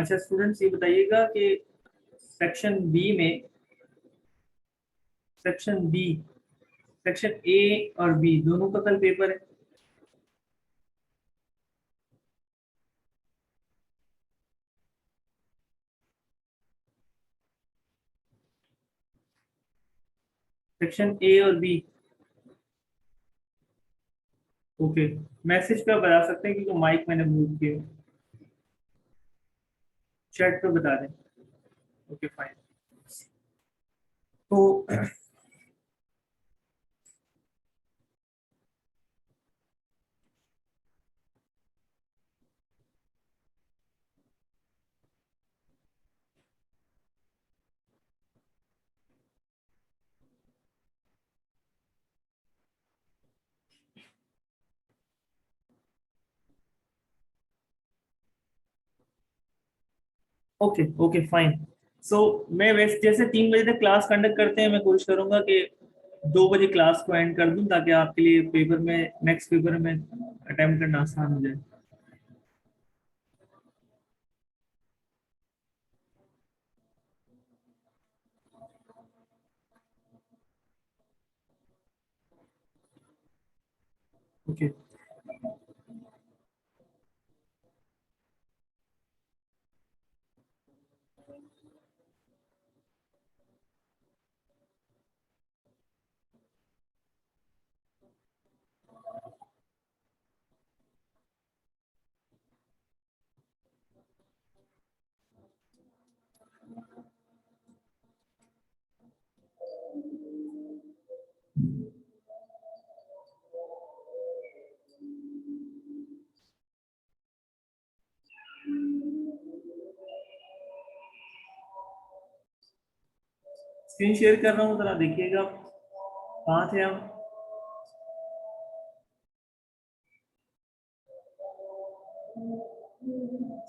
अच्छा स्टूडेंट्स, ये बताइएगा कि सेक्शन बी में, सेक्शन बी, सेक्शन ए और बी दोनों का कल पेपर है। सेक्शन ए और बी। ओके, मैसेज पे आप बता सकते हैं क्योंकि माइक मैंने मूव किया। चैट पे बता दें। Okay fine. तो ओके ओके फाइन। सो मैं वैसे जैसे 3 बजे तक क्लास कंडक्ट करते हैं, मैं कोशिश करूंगा कि 2 बजे क्लास को एंड कर दूं ताकि आपके लिए पेपर में, नेक्स्ट पेपर में अटेम्प्ट करना आसान हो जाए। ओके स्क्रीन शेयर कर रहा हूँ, जरा देखिएगा कहाँ थे हम।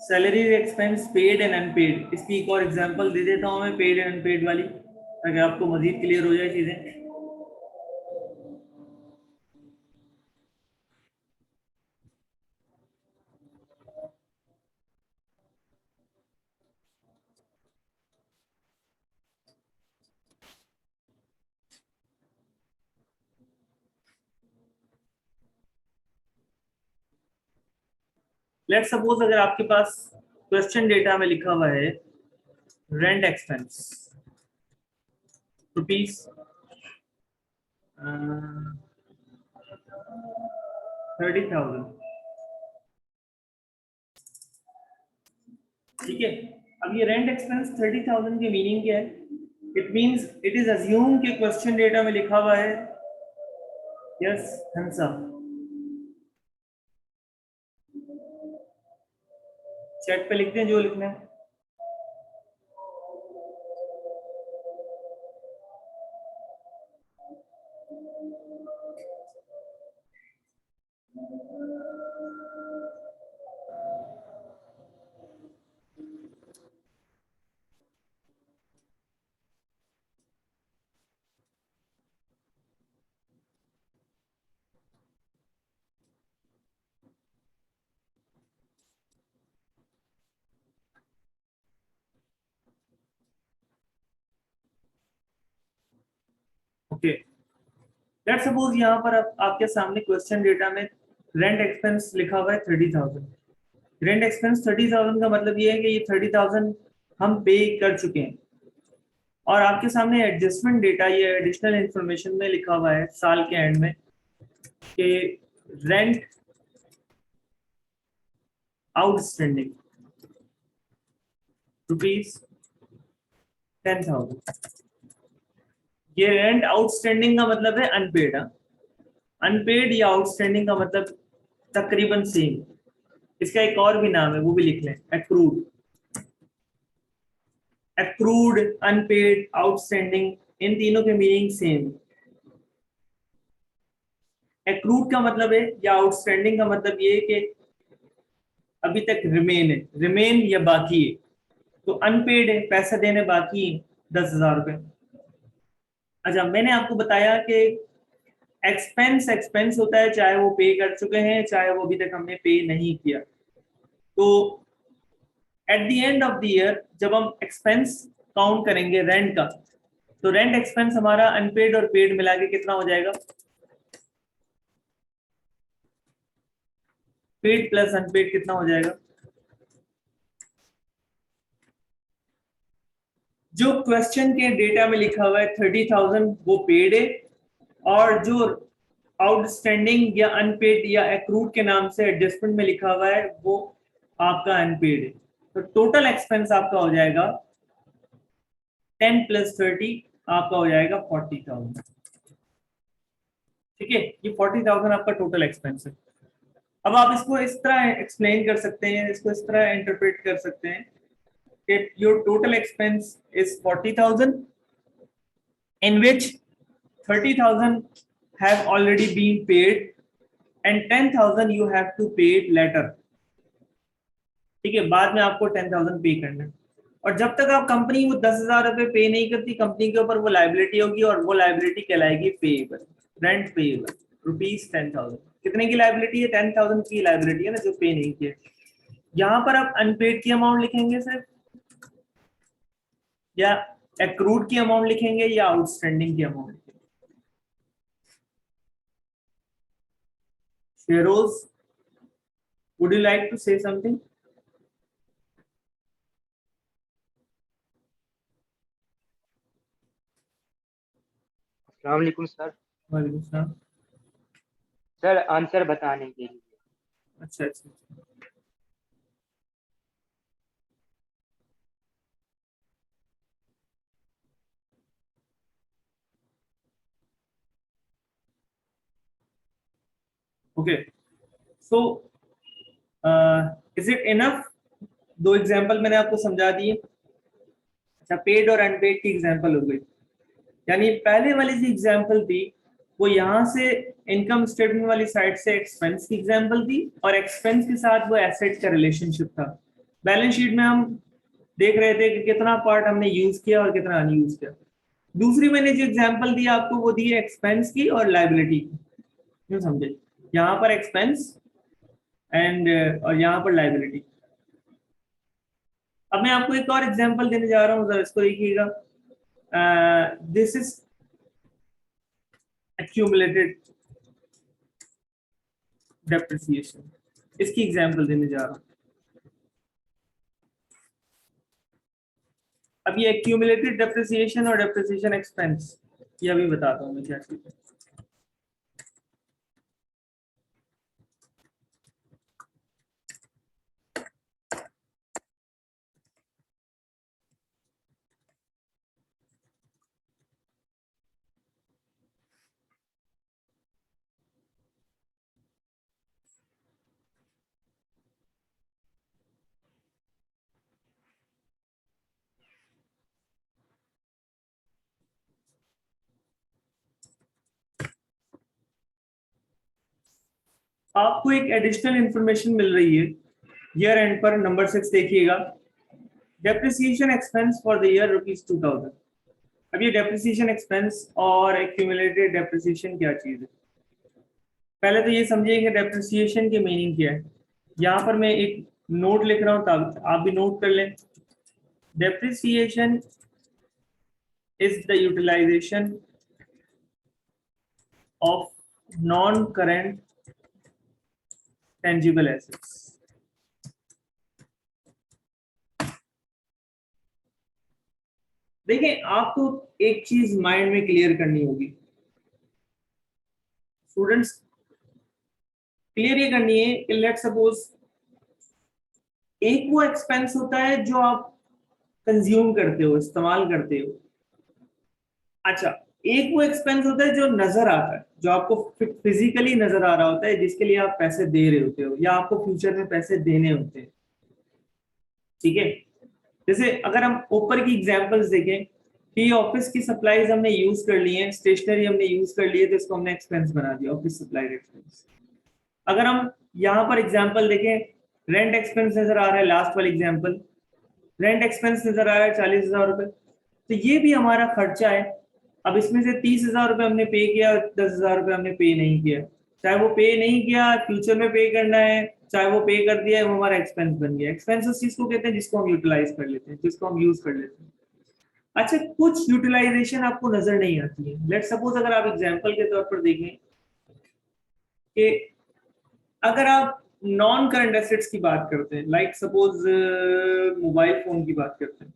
Salary expense paid and unpaid, इसकी एक और एग्जांपल दे देता हूँ मैं, पेड एंड अनपेड वाली, ताकि आपको मजीद क्लियर हो जाए चीजें। लेट्स सपोज अगर आपके पास क्वेश्चन डेटा में लिखा हुआ है रेंट एक्सपेंस रुपीज 30,000। ठीक है, अब ये रेंट एक्सपेंस 30,000 की मीनिंग क्या है? It means it is assume कि क्वेश्चन डेटा में लिखा हुआ है, यस हंसा, चैट पे लिखते हैं जो लिखना है। ओके, लेट्स सपोज यहाँ पर आपके सामने क्वेश्चन डेटा में रेंट एक्सपेंस लिखा हुआ है 30,000। रेंट एक्सपेंस 30,000 का मतलब ये है कि ये 30,000 हम पे कर चुके हैं, और आपके सामने एडजस्टमेंट डेटा, ये एडिशनल इंफॉर्मेशन में लिखा हुआ है साल के एंड में कि रेंट आउटस्टैंडिंग रुपीज 10,000। ये रेंट आउटस्टैंडिंग का मतलब है अनपेड। अनपेड या आउटस्टैंडिंग का मतलब तकरीबन सेम। इसका एक और भी नाम है, वो भी लिख लें, एक्रूड। एक्रूड, अनपेड, आउटस्टैंडिंग, इन तीनों के मीनिंग सेम। एक्रूड का मतलब है या आउटस्टैंडिंग का मतलब ये है कि अभी तक रिमेन है, रिमेन या बाकी है। तो अनपेड है, पैसा देने बाकी है 10,000 रुपए। अच्छा, मैंने आपको बताया कि एक्सपेंस एक्सपेंस होता है चाहे वो पे कर चुके हैं चाहे वो अभी तक हमने पे नहीं किया। तो at the end of the year जब हम एक्सपेंस काउंट करेंगे रेंट का, तो रेंट एक्सपेंस हमारा अनपेड और पेड मिला के कितना हो जाएगा? पेड प्लस अनपेड कितना हो जाएगा? जो क्वेश्चन के डेटा में लिखा हुआ है 30,000 वो पेड है, और जो आउटस्टैंडिंग या अनपेड या एक्रूड के नाम से एडजस्टमेंट में लिखा हुआ है वो आपका अनपेड है। तो टोटल एक्सपेंस आपका हो जाएगा 10 + 30 आपका हो जाएगा 40,000। ठीक है, ये 40,000 आपका टोटल एक्सपेंस है। अब आप इसको इस तरह एक्सप्लेन कर सकते हैं, इसको इस तरह इंटरप्रेट कर सकते हैं कि your total expense is 40,000 in which 30,000 have already been paid and 10,000 you have to pay it later। ठीक है, बाद में आपको 10,000 पे करना है। और जब तक आप कंपनी वो 10,000 रुपए पे नहीं करती, कंपनी के ऊपर वो लाइबिलिटी होगी और वो लाइबिलिटी कहलाएगी पेएबल, रेंट पेएबल ₹10,000। कितने की लाइबिलिटी है? 10,000 की लाइबिलिटी है ना, जो पे नहीं किया। यहाँ पर आप अनपेड की अमाउंट लिखेंगे सिर्फ, या एक्रूड की अमाउंट लिखेंगे, या आउटस्टैंडिंग की amount? Feroz, would you like to say something? अस्सलाम वालेकुम सर। वालेकुम सलाम। सर आंसर बताने के लिए। अच्छा अच्छा, okay. So is it enough? दो एग्जांपल मैंने आपको समझा दिए। अच्छा, पेड और अनपेड की एग्जांपल हो गई। यानी पहले वाली जो एग्जांपल थी वो यहाँ से इनकम स्टेटमेंट वाली साइड से एक्सपेंस की एग्जांपल थी, और एक्सपेंस के साथ वो एसेट का रिलेशनशिप था। बैलेंस शीट में हम देख रहे थे कि कितना पार्ट हमने यूज किया और कितना अनयूज किया। दूसरी मैंने जो एग्जांपल दी आपको वो दी है एक्सपेंस की और लायबिलिटी की। क्यों समझे? यहाँ पर एक्सपेंस एंड और यहाँ पर लायबिलिटी। अब मैं आपको एक और एग्जांपल देने जा रहा हूँ, जरा इसको देखिएगा। दिस इज accumulated depreciation, इसकी एग्जांपल देने जा रहा हूँ। अब ये accumulated depreciation और depreciation expense, ये अभी बताता हूँ मैं क्या चीज़ है। आपको एक एडिशनल इंफॉर्मेशन मिल रही है ईयर एंड पर। नंबर 6 देखिएगा, depreciation expense for the year ₹2,000। अब ये डेप्रिसिएशन एक्सपेंस और एक्यूमुलेटेड डेप्रिसिएशन क्या चीज है? पहले तो ये समझिए कि डेप्रिसिएशन की मीनिंग क्या है। यहाँ पर मैं एक नोट लिख रहा हूँ ताकि आप भी नोट कर लें। Depreciation is the utilization of non-current tangible assets। देखिए, आपको एक चीज माइंड में क्लियर करनी होगी स्टूडेंट्स, क्लियर ये करनी है कि लेट सपोज एक वो एक्सपेंस होता है जो आप कंज्यूम करते हो, इस्तेमाल करते हो। अच्छा, एक वो एक्सपेंस होता है जो नजर आता है, जो आपको फिजिकली नजर आ रहा होता है, जिसके लिए आप पैसे दे रहे होते हो या आपको फ्यूचर में पैसे देने होते हैं। ठीक है, जैसे अगर हम ऊपर की एग्जांपल्स देखें कि ऑफिस की सप्लाईज हमने यूज कर ली है, स्टेशनरी हमने यूज कर ली है, तो इसको हमने एक्सपेंस बना दिया, ऑफिस सप्लाई एक्सपेंस। अगर हम यहाँ पर एग्जांपल देखें, रेंट एक्सपेंस नजर आ रहा है, लास्ट वाली एग्जांपल रेंट एक्सपेंस नजर आ रहा है 40,000 रुपए, तो ये भी हमारा खर्चा है। अब इसमें से 30,000 रुपए हमने पे किया और 10,000 रुपए हमने पे नहीं किया, चाहे वो पे नहीं किया, फ्यूचर में पे करना है, चाहे वो पे कर दिया है, वो हमारा एक्सपेंस बन गया। एक्सपेंस उस चीज को कहते हैं जिसको हम यूटिलाइज कर लेते हैं, जिसको हम यूज कर लेते हैं। अच्छा, कुछ यूटिलाइजेशन आपको नजर नहीं आती है। लेट सपोज अगर आप एग्जांपल के तौर पर देखें कि अगर आप नॉन करंट एसेट्स की बात करते हैं, लाइक सपोज मोबाइल फोन की बात करते हैं,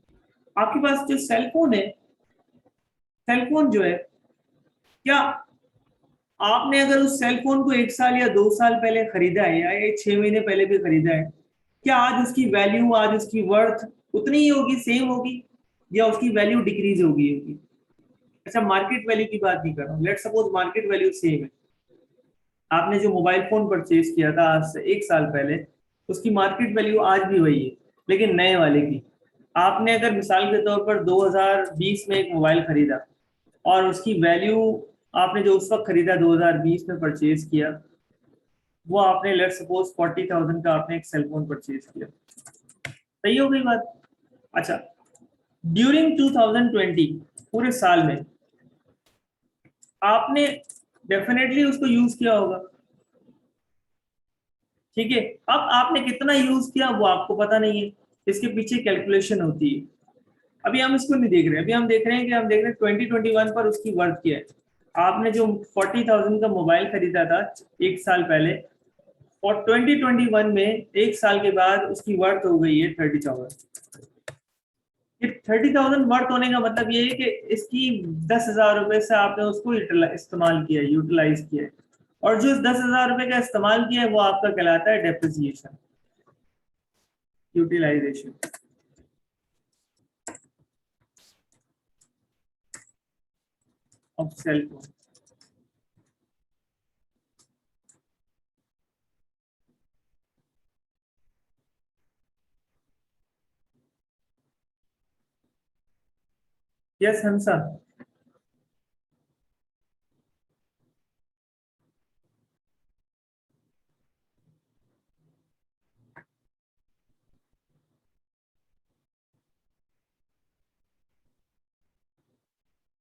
आपके पास जो सेल फोन है, सेल फोन जो है, क्या आपने अगर उस सेल फोन को 1 साल या 2 साल पहले खरीदा है या 6 महीने पहले भी खरीदा है, क्या आज उसकी वैल्यू, आज उसकी वर्थ उतनी ही होगी, सेम होगी, या उसकी वैल्यू डिक्रीज होगी? अच्छा, मार्केट वैल्यू की बात नहीं कर रहा हूँ, let suppose market value same है। आपने जो मोबाइल फोन परचेज किया था आज से 1 साल पहले, उसकी मार्केट वैल्यू आज भी वही है, लेकिन नए वाले की। आपने अगर मिसाल के तौर पर 2020 में एक मोबाइल खरीदा और उसकी वैल्यू आपने जो उस वक्त खरीदा 2020 में परचेज किया, वो आपने लेट सपोज 40,000 का आपने एक सेलफोन परचेज किया, सही हो गई बात? अच्छा, ड्यूरिंग 2020 पूरे साल में आपने डेफिनेटली उसको यूज किया होगा, ठीक है। अब आपने कितना यूज किया वो आपको पता नहीं है, इसके पीछे कैलकुलेशन होती है। अभी हम इसको नहीं देख रहे, अभी हम देख रहे हैं कि हम देख रहे हैं 2021 पर उसकी वर्थ क्या है। आपने जो 40,000 का मोबाइल खरीदा था 1 साल पहले, और 2021 में 1 साल के बाद उसकी वर्थ हो गई है 30,000। ये 30,000 वर्थ होने का मतलब ये है कि इसकी 10,000 रुपए से आपने उसको इस्तेमाल किया, यूटिलाइज किया, और जो इस 10,000 रुपए का इस्तेमाल किया है वो आपका कहलाता है depreciation, utilization. Of cell phone. Yes Hansa.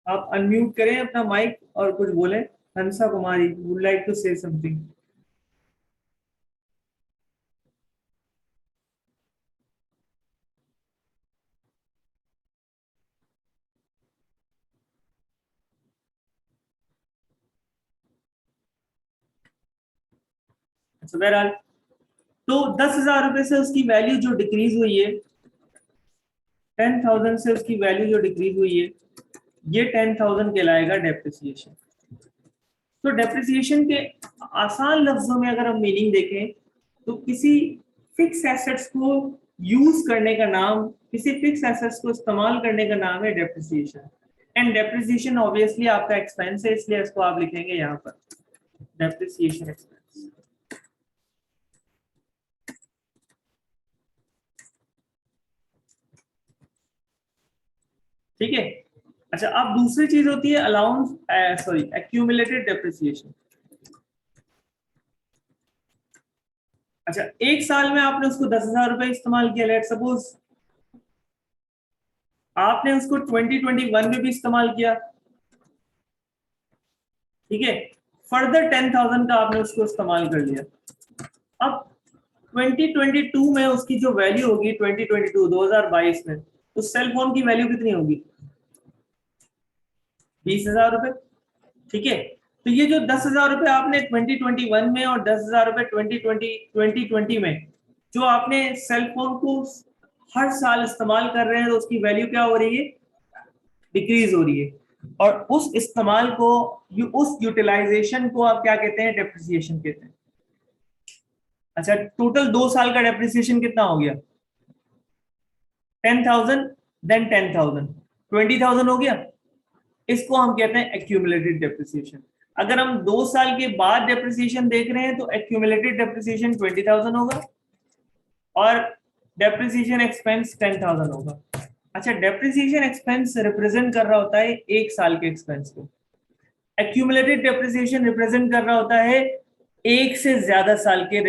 आप अनम्यूट करें अपना माइक और कुछ बोले। Hansa Kumari would like to say something. अच्छा, बहरहाल, तो 10,000 रुपए से उसकी वैल्यू जो डिक्रीज हुई है, 10,000 से उसकी वैल्यू जो डिक्रीज हुई है, ये 10,000 कहलाएगा डेप्रिसिएशन। तो डेप्रिसिएशन के आसान लफ्जों में अगर हम मीनिंग देखें तो किसी फिक्स एसेट्स को यूज करने का नाम, किसी फिक्स एसेट्स को इस्तेमाल करने का नाम है डेप्रिसिएशन। एंड डेप्रिसिएशन ऑब्वियसली आपका एक्सपेंस है, इसलिए इसको आप लिखेंगे यहाँ पर डेप्रिसिएशन एक्सपेंस। ठीक है। अच्छा, अब दूसरी चीज होती है अलाउंस, सॉरी, एक्यूमुलेटेड डेप्रिसिएशन। अच्छा, 1 साल में आपने उसको 10,000 रुपए इस्तेमाल किया, लेट सपोज आपने उसको 2021 में भी इस्तेमाल किया, ठीक है। फर्दर 10,000 का आपने उसको इस्तेमाल कर लिया। अब 2022 में उसकी जो वैल्यू होगी, 2022 में उस सेल फोन की वैल्यू कितनी होगी? 20,000 रुपए, ठीक है। तो ये जो 10,000 रुपए आपने 2021 में और 10,000 रुपए 2020 में जो आपने सेल फोन को हर साल इस्तेमाल कर रहे हैं, तो उसकी वैल्यू क्या हो रही है? डिक्रीज हो रही है। और उस इस्तेमाल को, उस यूटिलाइजेशन को आप क्या कहते हैं? डेप्रिसिएशन कहते हैं। अच्छा, टोटल 2 साल का डेप्रिसिएशन कितना हो गया? 10,000, देन 10,000, 20,000 हो गया। इसको हम कहते हैं एक्यूमुलेटेड डेप्रिसिएशन। अगर हम 2 साल के बाद डेप्रिसिएशन देख रहे हैं तो एक्यूमुलेटेड डेप्रिसिएशन 20,000 होगा और डेप्रिसिएशन एक्सपेंस 10,000 होगा। अच्छा, डेप्रिसिएशन एक्सपेंस रिप्रेजेंट कर रहा होता है 1 साल के एक्सपेंस को, एक्यूमुलेटेड डेप्रिसिएशन रिप्रेजेंट कर रहा होता है 1 से ज्यादा साल के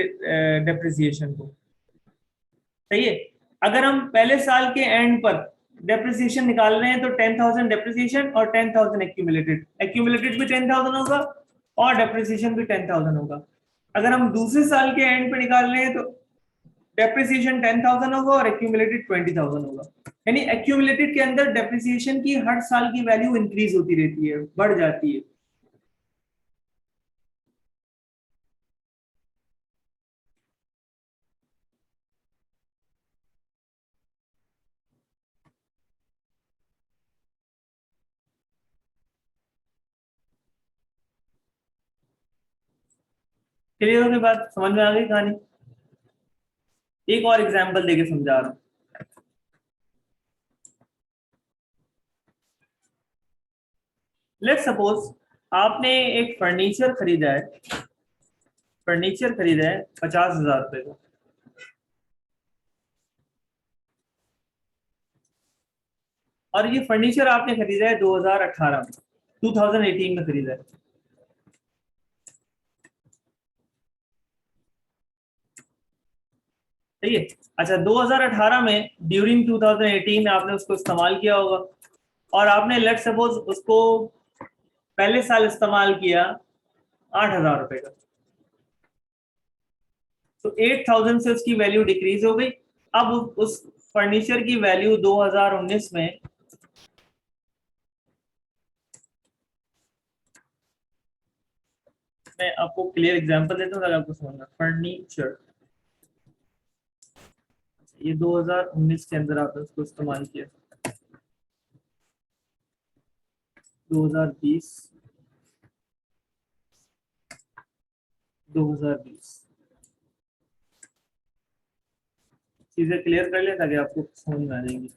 डेप्रिसिएशन को, सही है। अगर हम पहले साल के एंड पर डेप्रिसिएशन निकाल रहे हैं तो 10,000 डेप्रिसिएशन और 10,000 एक्यूमुलेटेड, एक्यूमुलेटेड भी 10,000 होगा और डेप्रिसिएशन भी 10,000 होगा। अगर हम दूसरे साल के एंड पे निकाल रहे हैं तो डेप्रिसिएशन 10,000 होगा और एक्यूमुलेटेड 20,000 होगा। यानी एक्यूमुलेटेड के अंदर डेप्रिसिएशन की हर साल की वैल्यू इंक्रीज होती रहती है, बढ़ जाती है। क्लियर होने बात, समझ में आ गई कहानी? एक और एग्जांपल देके समझा रहा हूं। लेट्स सपोज आपने एक फर्नीचर खरीदा है, 50,000 रुपए का। और ये फर्नीचर आपने खरीदा है 2018 में, 2018 में खरीदा है। सही है। अच्छा, 2018 में ड्यूरिंग 2018 आपने उसको इस्तेमाल किया होगा और आपने लेट सपोज उसको पहले साल इस्तेमाल किया 8,000 रुपए का, तो 8,000 से उसकी वैल्यू डिक्रीज हो गई। अब उस फर्नीचर की वैल्यू 2019 में मैं आपको क्लियर एग्जांपल देता हूँ ताकि आपको समझना। फर्नीचर ये 2019 के अंदर आपने उसको इस्तेमाल किया, 2020, 2020 चीजें क्लियर कर ले ताकि आपको समझ में आ जाएंगी।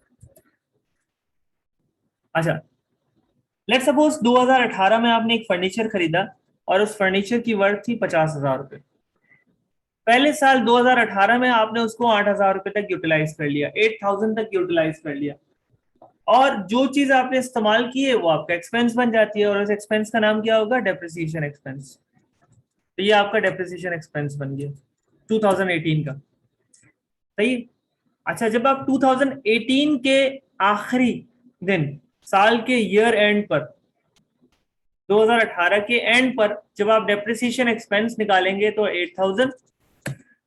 अच्छा, लेट सपोज 2018 में आपने एक फर्नीचर खरीदा और उस फर्नीचर की वर्थ थी 50,000 रुपए। पहले साल 2018 में आपने उसको 8,000 रुपए तक यूटिलाइज कर लिया, 8,000 तक यूटिलाइज कर लिया। और जो चीज आपने इस्तेमाल की है वो आपका एक्सपेंस बन जाती है और उस एक्सपेंस का नाम क्या होगा? Depreciation expense. तो ये आपका डेप्रिसिएशन एक्सपेंस बन गया 2018 का। सही। अच्छा, जब आप 2018 के आखिरी दिन, साल के ईयर एंड पर, 2018 के एंड पर जब आप डेप्रिसिएशन एक्सपेंस निकालेंगे तो 8,000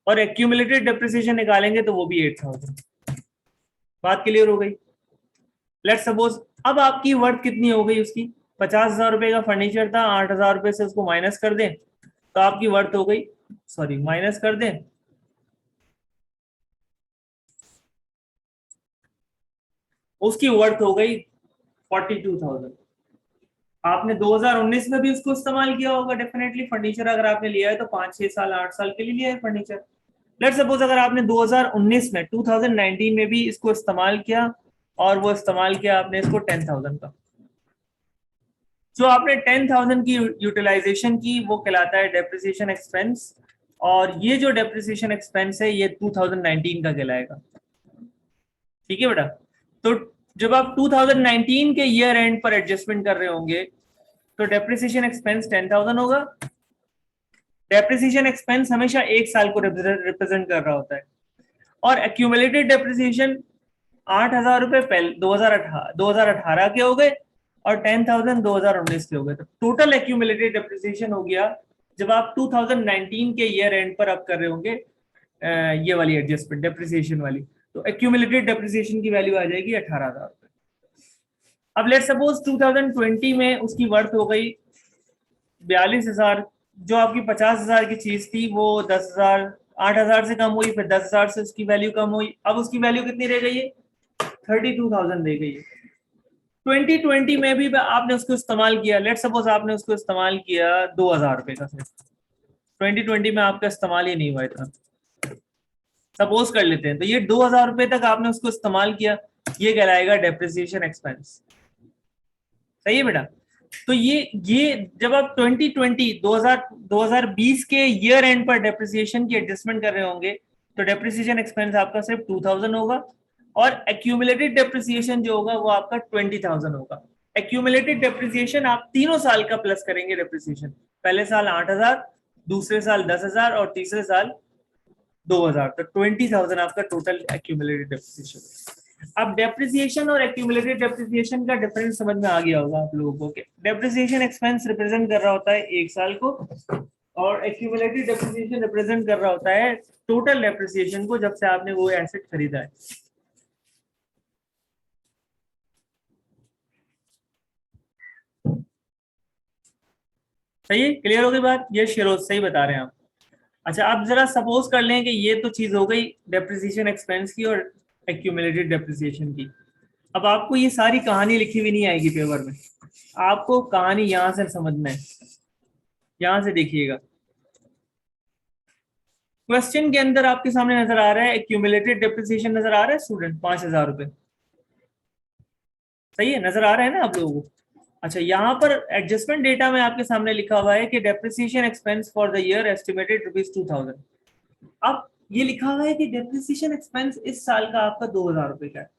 और एक्यूमुलेटेड डेप्रिसिएशन निकालेंगे तो वो भी 8,000। बात क्लियर हो गई? लेट सपोज अब आपकी वर्थ कितनी हो गई उसकी? 50,000 रुपए का फर्नीचर था, 8,000 रुपए से उसको माइनस कर दें तो आपकी वर्थ हो गई, सॉरी माइनस कर दें, उसकी वर्थ हो गई 42,000। आपने 2019 में भी उसको इस्तेमाल किया होगा डेफिनेटली। फर्नीचर अगर आपने लिया है तो 5-6 साल 8 साल के लिए लिया है फर्नीचर। लेट सपोज अगर आपने 2019 में 2019 में भी इसको इस्तेमाल किया और वो इस्तेमाल किया आपने इसको 10,000 का, जो आपने 10,000 की यूटिलाइजेशन की वो कहलाता है डेप्रिसिएशन एक्सपेंस। और ये जो डेप्रिसिएशन एक्सपेंस है ये 2019 का कहलाएगा। ठीक है बेटा? तो जब आप 2019 के ईयर एंड पर एडजस्टमेंट कर रहे होंगे तो डेप्रिसिएशन एक्सपेंस 10,000 होगा। डेप्रिसिएशन एक्सपेंस हमेशा एक साल को रिप्रेजेंट कर रहा होता है और एक्यूमुलेटेड डेप्रिसिएशन 8,000 रुपए पहले 2018 के हो गए और 10,000 2019 के हो गए। तो टोटल एक्यूमुलेटेड डेप्रिसिएशन हो गया जब आप 2019 के ईयर एंड पर आप कर रहे होंगे ये वाली एडजस्टमेंट डेप्रिसिएशन वाली, तो एक्यूमुलेटेड डेप्रिसिएशन की वैल्यू आ जाएगी 18,000 रुपए। अब लेट सपोज 2020 में उसकी वर्थ हो गई 42,000। जो आपकी 50,000 की चीज थी वो 10,000 8,000 से कम हुई, फिर 10,000 से उसकी वैल्यू कम हुई, अब उसकी वैल्यू कितनी रह गई है? 32,000 रह गई है। 2020 में भी आपने उसको इस्तेमाल किया, लेट सपोज आपने उसको इस्तेमाल किया 2,000 रुपए का, सिर्फ 2020 में आपका इस्तेमाल ही नहीं हुआ इतना, सपोज कर लेते हैं। तो ये 2,000 रुपए तक आपने उसको इस्तेमाल किया, ये कहलाएगा डेप्रिसिएशन एक्सपेंस। सही है बेटा? तो ये जब आप 2020 के ईयर एंड पर डेप्रिसिएशन की एडजस्टमेंट कर रहे होंगे तो डेप्रिसिएशन एक्सपेंस आपका सिर्फ 2,000 होगा और एक्यूमुलेटेड डेप्रिसिएशन जो होगा वो आपका 20,000 होगा। एक्यूमुलेटेड डेप्रिसिएशन आप तीनों साल का प्लस करेंगे डेप्रिसिएशन, पहले साल 8,000, दूसरे साल 10,000 और तीसरे साल 2,000, तो 20,000 आपका टोटल एक्यूमुलेटेड डेप्रिसिएशन। अब डेप्रिसिएशन और एक्यूमुलेटेड डेप्रिसिएशन का डिफरेंस समझ में आ गया होगा आप लोगों को। डेप्रिसिएशन एक्सपेंस रिप्रेजेंट कर रहा होता है 1 साल को, और एक्यूमुलेटेड डेप्रिसिएशन रिप्रेजेंट कर रहा होता है टोटल डेप्रिसिएशन को जब से आपने वो एसेट खरीदा है। सही है, क्लियर हो गई बात? ये शिरोज सही बता रहे हैं आप। अच्छा, अब जरा सपोज कर लें कि ये तो चीज हो गई डेप्रिसिएशन एक्सपेंस की और एक्यूमुलेटेड डेप्रिसिएशन की। अब आपको ये सारी कहानी लिखी हुई नहीं आएगी पेपर में, आपको कहानी यहां से समझना है। यहां से देखिएगा, क्वेश्चन के अंदर आपके सामने नजर आ रहा है एक्यूमुलेटेड डेप्रिसिएशन नजर आ रहा है स्टूडेंट, 5,000 रुपए। सही है, नजर आ रहा है ना आप लोगों को? अच्छा, यहाँ पर एडजस्टमेंट डेटा में आपके सामने लिखा हुआ है कि depreciation expense for the year estimated ₹2,000। अब ये लिखा हुआ है कि डेप्रिसिएशन एक्सपेंस इस साल का आपका 2,000 रुपए का है।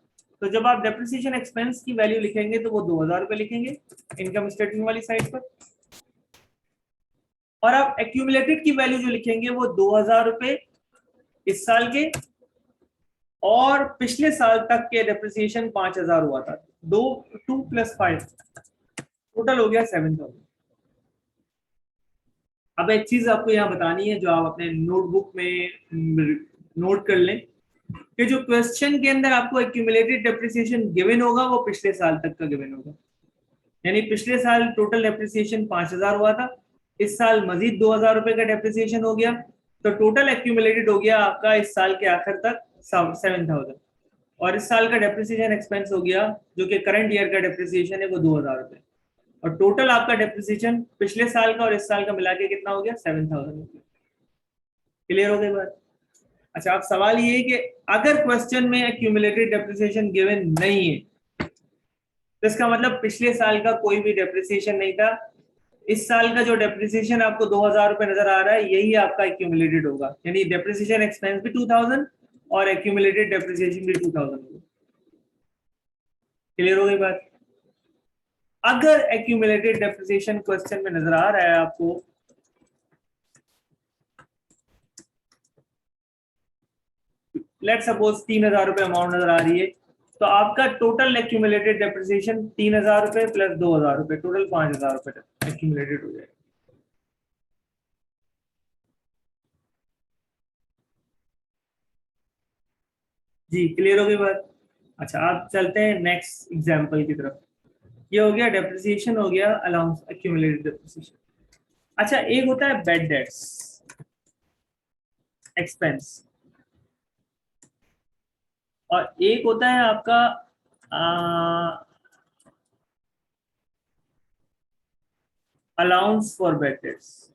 तो जब आप डेप्रिसिएशन एक्सपेंस की वैल्यू लिखेंगे तो वो 2,000 रुपए लिखेंगे इनकम स्टेटमेंट वाली साइड पर, और आप एक्यूमुलेटेड की वैल्यू जो लिखेंगे वो 2,000 रुपए इस साल के, और पिछले साल तक के डेप्रिसिएशन 5,000 हुआ था। 2 + 5 टोटल हो गया 7,000। अब एक चीज आपको यहाँ बतानी है जो आप अपने नोटबुक में नोट कर लें कि जो क्वेश्चन के अंदर आपको एक्यूमुलेटेड डेप्रिसिएशन गिवन होगा वो पिछले साल तक का गिवन होगा। यानी पिछले साल टोटल डेप्रिसिएशन 5,000 हुआ था, इस साल मजीद 2,000 रुपए का डेप्रिसिएशन हो गया, तो टोटल एक्यूमुलेटेड हो गया आपका इस साल के आखिर तक 7,000। और इस साल का डेप्रिसिएशन एक्सपेंस हो गया जो कि करंट ईयर का डेप्रिसिएशन है वो 2,000 रुपए, और टोटल आपका डेप्रिसिएशन पिछले साल का और इस साल का मिला के कितना हो गया? 7,000। क्लियर हो गई बात? अच्छा, अब सवाल ये है कि अगर क्वेश्चन में एक्यूमुलेटेड डेप्रिसिएशन गिवन नहीं है तो इसका मतलब पिछले साल का कोई भी डेप्रिसिएशन नहीं था। इस साल का जो डेप्रिसिएशन आपको 2,000 रुपए नजर आ रहा है यही आपका एक्यूमुलेटेड होगा, यानी डेप्रिसिएशन एक्सपेंस भी 2,000 और एक्यूमुलेटेड डेप्रिसिएशन भी 2,000 होगा। क्लियर हो गई बात? अगर एक्यूमुलेटेड डेप्रिसिएशन क्वेश्चन में नजर आ रहा है आपको, लेट सपोज 3,000 रुपए अमाउंट नजर आ रही है, तो आपका टोटल एक्यूमुलेटेड डेप्रिसिएशन 3,000 रुपए प्लस 2,000 रुपए टोटल 5,000 रुपए एक्यूमुलेटेड हो जाएगा। जी, क्लियर हो गई बात? अच्छा, आप चलते हैं नेक्स्ट एग्जांपल की तरफ। ये हो गया डेप्रिसिएशन, हो गया अलाउंस एक्यूमुलेटेड डेप्रिसिएशन। अच्छा, एक होता है बैड डेट्स एक्सपेंस, और एक होता है आपका अलाउंस फॉर बैड डेट्स।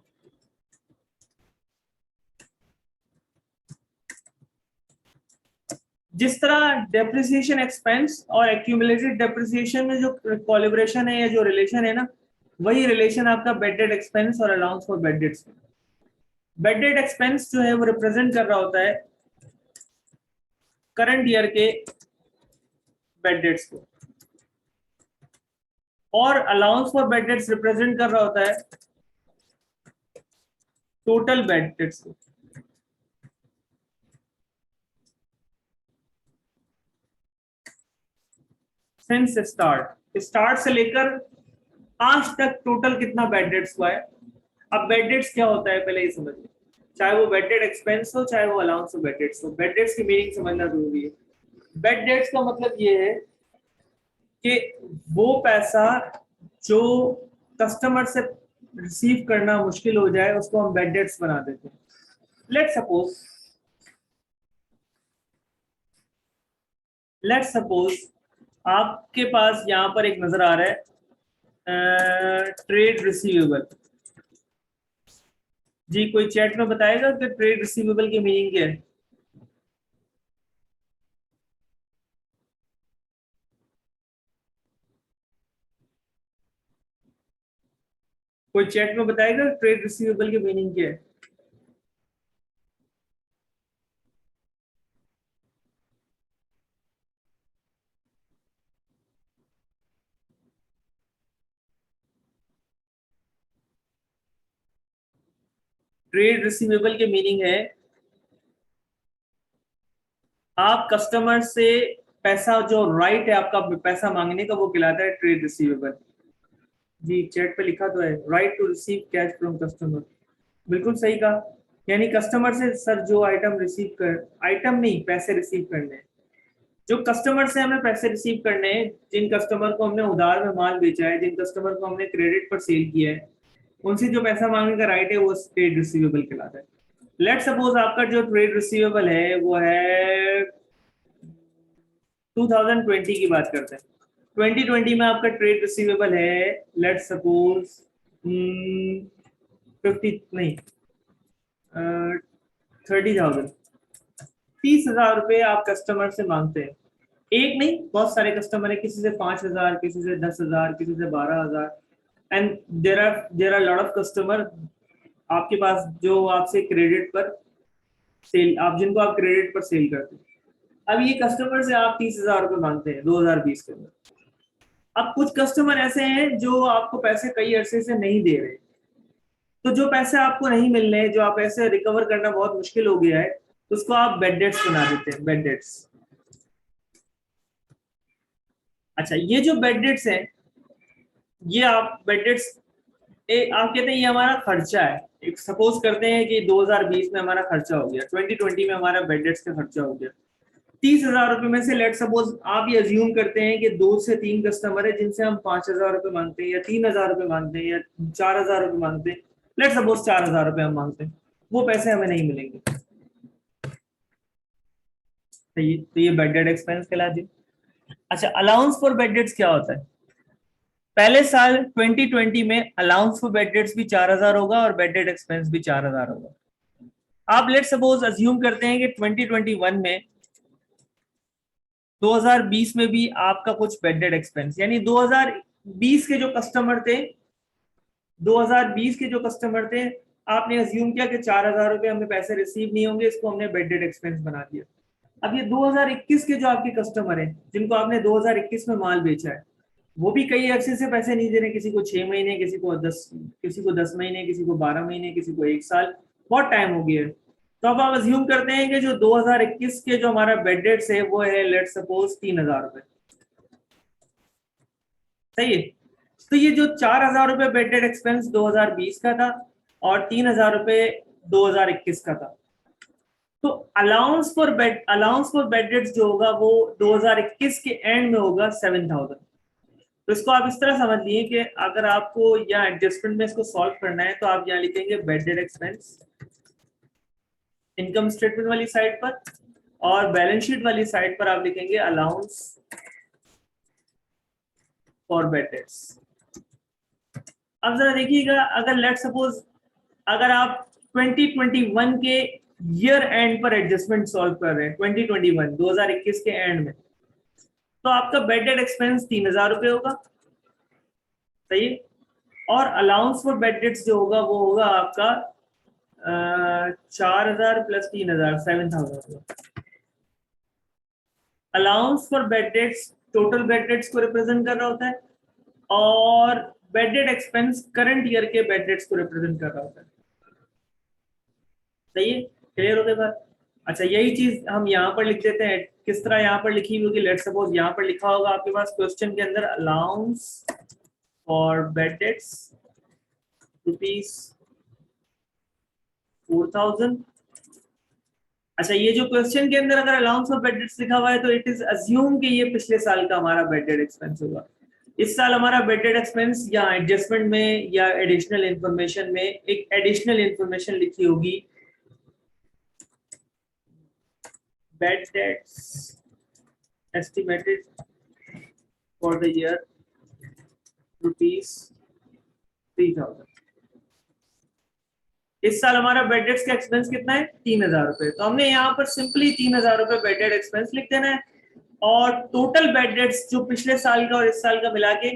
जिस तरह डेप्रिसिएशन एक्सपेंस और एक्यूमुलेटेड डेप्रिसिएशन में जो कोलैबोरेशन है या जो रिलेशन है ना, वही रिलेशन आपका बैड डेट एक्सपेंस और अलाउंस फॉर बैड डेट्स में। बैड डेट एक्सपेंस जो है वो रिप्रेजेंट कर रहा होता है करंट ईयर के बैड डेट्स को, और allowance for bad debts represent कर रहा होता है टोटल बैड डेट्स को। सिंस स्टार्ट से लेकर आज तक टोटल कितना बैड डेट्स हुआ है। अब बैड डेट्स क्या होता है पहले ये समझिए, चाहे वो बैड डेट एक्सपेंस हो चाहे वो अलाउंस हो बैड डेट्स हो, बैड डेट्स की मीनिंग समझना जरूरी है। बैड डेट्स का मतलब ये है कि वो पैसा जो कस्टमर से रिसीव करना मुश्किल हो जाए उसको हम बैड डेट्स बना देते हैं। लेट सपोज आपके पास यहाँ पर एक नजर आ रहा है ट्रेड रिसीवेबल। जी, कोई चैट में बताएगा कि ट्रेड रिसीवेबल की मीनिंग क्या है? कोई चैट में बताएगा ट्रेड रिसीवेबल की मीनिंग क्या है? ट्रेड रिसीवेबल की मीनिंग है आप कस्टमर से पैसा जो राइट है आपका पैसा मांगने का वो कहलाता है ट्रेड रिसीवेबल। जी चैट पे लिखा तो है right to receive cash from customer, बिल्कुल सही कहा। यानी कस्टमर से सर जो आइटम रिसीव कर, आइटम नहीं पैसे रिसीव करने हैं, जो कस्टमर से हमें पैसे रिसीव करने हैं, जिन कस्टमर को हमने उधार में माल बेचा है, जिन कस्टमर को हमने क्रेडिट पर सेल किया है, उनसे जो पैसा मांगने का राइट है वो ट्रेड रिसीवेबल कहलाता है। लेट सपोज आपका जो ट्रेड रिसीवेबल है वो है 2020 की बात करते हैं। 2020 में आपका ट्रेड रिसीवेबल है लेट सपोज 50 नहीं 30,000, 30,000 रुपए आप कस्टमर से मांगते हैं। एक नहीं बहुत सारे कस्टमर है, किसी से 5,000, किसी से 10,000, किसी से 12,000, and there are lot of customer आपके पास जो आपसे क्रेडिट पर सेल, आप जिनको आप क्रेडिट पर सेल करते हैं। अब ये कस्टमर से आप 30,000 रुपए मांगते हैं 2020 के अंदर। अब कुछ कस्टमर ऐसे हैं जो आपको पैसे कई अरसे से नहीं दे रहे, तो जो पैसे आपको नहीं मिल रहे, जो आप ऐसे रिकवर करना बहुत मुश्किल हो गया है, तो उसको आप बेड डेट्स बना देते हैं, बेड डेट्स। अच्छा ये जो बेड डेट्स हैं, ये आप बेड डेट्स आप कहते हैं ये हमारा खर्चा है। एक सपोज करते हैं कि 2020 में हमारा खर्चा हो गया, 2020 में हमारा बेड डेट्स का खर्चा हो गया 30,000 रुपए में से। लेट सपोज आप ये अज्यूम करते हैं कि 2 से 3 कस्टमर है जिनसे हम 5,000 रुपए मांगते हैं या 3,000 रुपए मांगते हैं या 4,000 रुपए मांगते हैं। लेट सपोज 4,000 रुपए हम मांगते हैं, वो पैसे हमें नहीं मिलेंगे। तो ये बेड डेट एक्सपेंस कहलाती है। अच्छा अलाउंस फॉर बेड डेट्स क्या होता है? पहले साल 2020 में अलाउंस फॉर बेड डेट्स भी 4,000 होगा और बेड डेट एक्सपेंस भी 4,000 होगा। आप लेट सपोज अज्यूम करते हैं कि 2021 में 2020 में भी आपका कुछ बेड डेट एक्सपेंस, यानी 2020 के जो कस्टमर थे, 2020 के जो कस्टमर थे, आपने अज्यूम किया कि 4,000 रुपए हमें पैसे रिसीव नहीं होंगे, इसको हमने बेड डेट एक्सपेंस बना दिया। अब ये 2021 के जो आपके कस्टमर हैं जिनको आपने 2021 में माल बेचा है, वो भी कई अरसे से पैसे नहीं दे रहे, किसी को 6 महीने, किसी को 10 महीने, किसी को 12 महीने, किसी को 1 साल, बहुत टाइम हो गया है। तो अब आप अज्यूम करते हैं कि जो 2021 के जो हमारा बेड डेट्स है वो है लेट सपोज 3,000 रुपए, सही है। तो ये जो 4,000 रुपए बेड डेट एक्सपेंस 2020 का था और 3,000 रुपए 2021 का था। तो अलाउंस फॉर बेड डेट्स जो होगा वो 2021 के एंड में होगा 7,000। तो इसको आप इस तरह समझ लिए कि अगर आपको यहाँ एडजस्टमेंट में इसको सॉल्व करना है तो आप यहाँ लिखेंगे bed date expense income statement वाली साइड पर, और बैलेंस शीट वाली साइड पर आप लिखेंगे अलाउंस फॉर बेड डेट्स। अब जरा देखिएगा, अगर लेट सपोज अगर आप 2021 के ईयर एंड पर एडजस्टमेंट सॉल्व कर रहे हैं, 2021 के एंड में, तो आपका बेड डेट एक्सपेंस 3,000 रुपए होगा, सही है। और अलाउंस फॉर बेड डेट्स जो होगा वो होगा आपका 4,000 plus 3,000 7,000। Allowance for bad debts total bad debts को रिप्रेजेंट कर रहा होता है और bed date expense current year के बेड डेट्स को रिप्रेजेंट कर रहा होता है, सही है। क्लियर हो गई बात? अच्छा यही चीज हम यहाँ पर लिख देते हैं। किस तरह यहाँ पर लिखी होगी? लेट सपोज यहाँ पर लिखा होगा आपके पास क्वेश्चन के अंदर अलाउंस फॉर बेड डेट्स ₹4,000। अच्छा ये जो क्वेश्चन के अंदर अगर अलाउंस फॉर बेड डेट्स लिखा हुआ है तो इट इज अज्यूम कि ये पिछले साल का हमारा बेड डेट एक्सपेंस होगा। इस साल हमारा बेड डेट एक्सपेंस या एडजस्टमेंट में या एडिशनल इंफॉर्मेशन में एक एडिशनल इंफॉर्मेशन लिखी होगी, bad debts estimated for the year ₹3,000। इस साल हमारा बेड डेट्स का एक्सपेंस कितना है? 3,000 रुपए। तो हमने यहाँ पर सिंपली 3,000 रुपए बेड डेट एक्सपेंस लिख देना है और टोटल बेड डेट्स जो पिछले साल का और इस साल का मिला के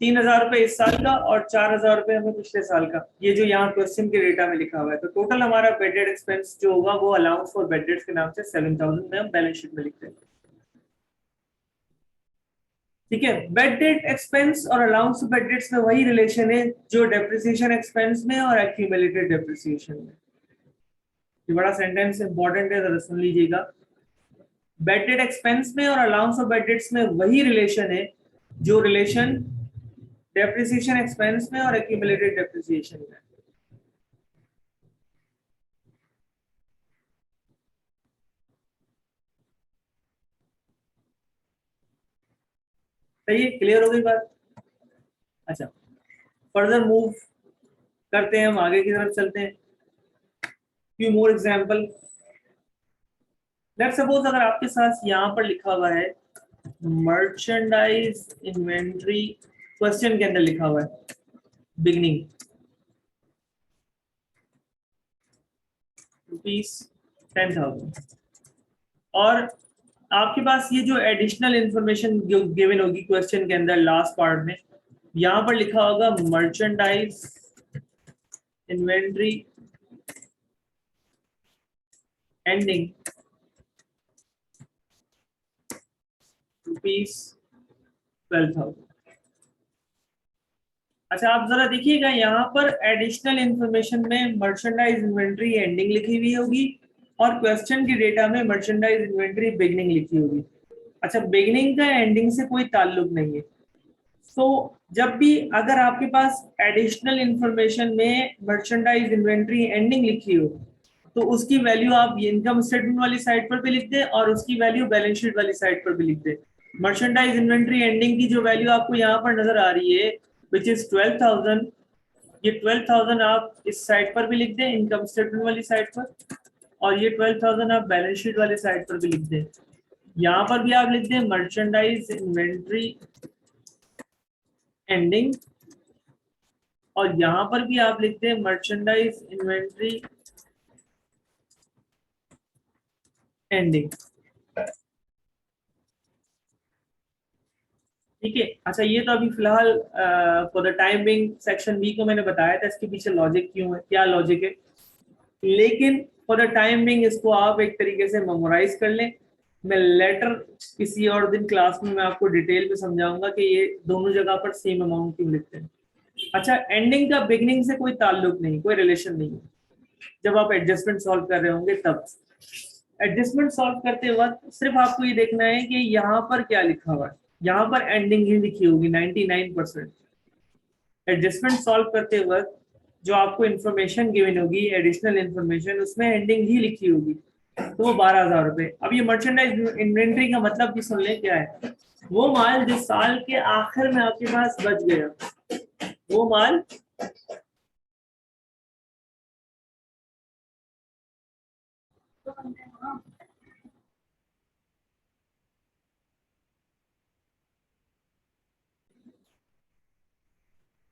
3,000 रुपए इस साल का और 4,000 रुपए हमें पिछले साल का, ये जो यहाँ क्वेश्चन के डेटा में लिखा हुआ है। तो टोटल हमारा बेड डेट एक्सपेंस जो होगा वो अलाउंस फॉर बेड डेट्स के नाम से 7,000 में हम बैलेंस शीट में लिखते हैं, ठीक है। बेड डेट एक्सपेंस और अलाउंस बेड डेट्स में वही रिलेशन है जो डेप्रिसिएशन एक्सपेंस में और एक्यूमुलेटेड डेप्रिसिएशन में। ये बड़ा सेंटेंस इंपॉर्टेंट है, जरा सुन लीजिएगा। बैड डेट एक्सपेंस में और अलाउंस ऑफ बैड डेट्स में वही रिलेशन है जो रिलेशन डेप्रिसिएशन एक्सपेंस में और एक्यूमुलेटेड डेप्रिसिएशन में। सही है, क्लियर हो गई बात। अच्छा, फर्दर मूव करते हैं, हम आगे की तरफ चलते हैं। Few more example. Let's suppose अगर आपके साथ यहाँ पर लिखा हुआ है मर्चेंडाइज इन्वेंट्री, क्वेश्चन के अंदर लिखा हुआ है बिगनिंग ₹10,000, और आपके पास ये जो एडिशनल इंफॉर्मेशन गिवन होगी क्वेश्चन के अंदर लास्ट पार्ट में, यहाँ पर लिखा होगा मर्चेंडाइज इन्वेंट्री एंडिंग ₹12,000। अच्छा, आप जरा देखिएगा यहाँ पर एडिशनल इंफॉर्मेशन में मर्चेंडाइज इन्वेंट्री एंडिंग लिखी हुई होगी और क्वेश्चन के डेटा में मर्चेंडाइज इन्वेंट्री बिगनिंग लिखी होगी। अच्छा, बिगनिंग का एंडिंग से कोई ताल्लुक नहीं है। तो जब भी अगर आपके पास एडिशनल इंफॉर्मेशन में मर्चेंडाइज इन्वेंट्री एंडिंग लिखी हो तो उसकी वैल्यू आप इनकम स्टेटमेंट वाली साइड पर भी लिख दें और उसकी वैल्यू बैलेंस शीट वाली साइड पर भी लिख दें। मर्चेंडाइज इन्वेंट्री एंडिंग की जो वैल्यू आपको यहाँ पर नजर आ रही है विच इज 12,000, ये 12,000 आप इस साइड पर भी लिख दें इनकम स्टेटमेंट वाली साइड पर, और ये 12,000 आप बैलेंस शीट वाली साइड पर भी लिख दें। यहाँ पर भी आप लिख दें मर्चेंडाइज इन्वेंट्री एंडिंग, और यहाँ पर भी आप लिखते हैं मर्चेंडाइज इन्वेंट्री एंडिंग। ठीक है। अच्छा, ये तो अभी फिलहाल for the time being section B को मैंने बताया था इसके पीछे लॉजिक क्यों है, क्या लॉजिक है, लेकिन फॉर द टाइम बिंग इसको आप एक तरीके से मेमोराइज कर लें। मैं लेटर किसी और दिन क्लास में मैं आपको डिटेल में समझाऊंगा कि ये दोनों जगह पर सेम अमाउंट क्यों लिखते हैं। अच्छा, एंडिंग का बिगनिंग से कोई ताल्लुक नहीं, कोई रिलेशन नहीं है। जब आप एडजस्टमेंट सॉल्व कर रहे होंगे तब एडजस्टमेंट सॉल्व करते वक्त सिर्फ आपको ये देखना है कि यहाँ पर क्या लिखा हुआ है, यहाँ पर एंडिंग ही लिखी होगी 99%। एडजस्टमेंट सॉल्व करते वक्त जो आपको इन्फॉर्मेशन गिवन होगी एडिशनल इन्फॉर्मेशन, उसमें एंडिंग ही लिखी होगी, तो वो 12,000 रुपए। अब ये मर्चेंडाइज इन्वेंट्री का मतलब भी सुन ले क्या है, वो माल जो साल के आखिर में आपके पास बच गया, वो माल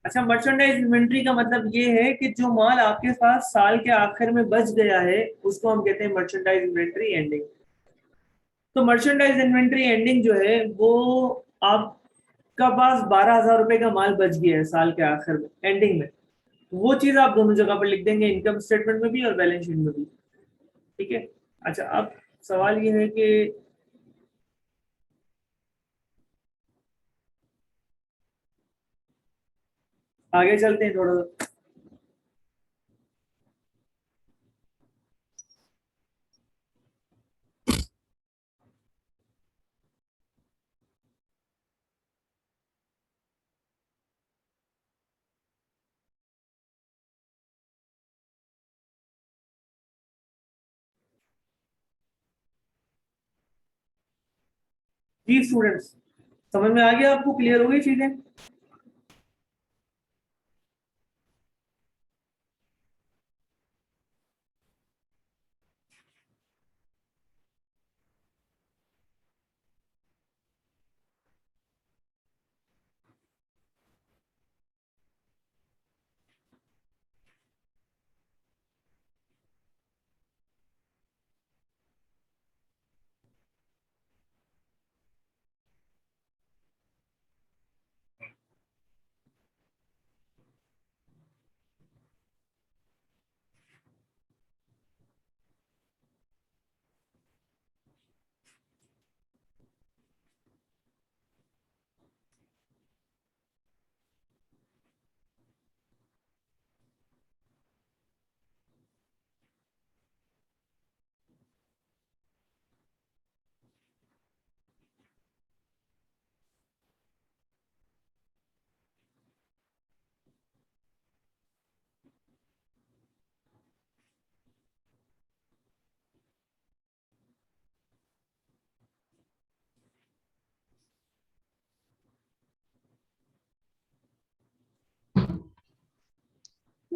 अच्छा, मर्चेंडाइज इन्वेंट्री का मतलब ये है कि जो माल आपके पास साल के आखिर में बच गया है उसको हम कहते हैं मर्चेंडाइज इन्वेंट्री एंडिंग। तो मर्चेंडाइज इन्वेंट्री एंडिंग जो है वो आपका पास 12,000 रुपए का माल बच गया है साल के आखिर में एंडिंग में, वो चीज आप दोनों जगह पर लिख देंगे, इनकम स्टेटमेंट में भी और बैलेंस शीट में भी। ठीक है। अच्छा, अब सवाल ये है कि आगे चलते हैं थोड़ा सा। जी स्टूडेंट्स, समझ में आ गया आपको, क्लियर हो गई चीजें?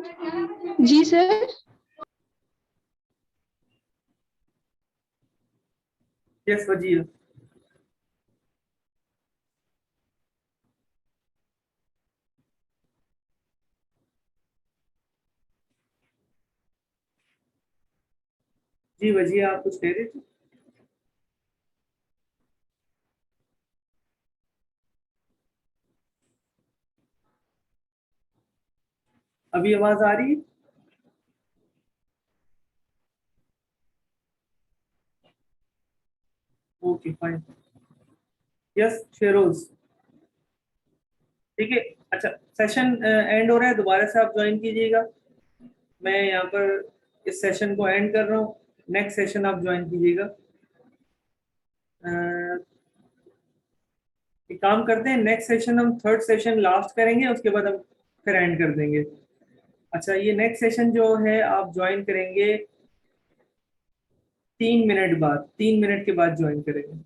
जी सर। यस वजीर। जी वजीर, आप कुछ कह रहे थे? अभी आवाज आ रही है? Okay fine. यस शेरोज। ठीक है। अच्छा, सेशन एंड हो रहा है, दोबारा से आप ज्वाइन कीजिएगा। मैं यहाँ पर इस सेशन को एंड कर रहा हूँ, नेक्स्ट सेशन आप ज्वाइन कीजिएगा। एक काम करते हैं, नेक्स्ट सेशन हम थर्ड सेशन लास्ट करेंगे, उसके बाद हम फिर एंड कर देंगे। अच्छा, ये नेक्स्ट सेशन जो है आप ज्वाइन करेंगे 3 मिनट बाद, 3 मिनट के बाद ज्वाइन करेंगे।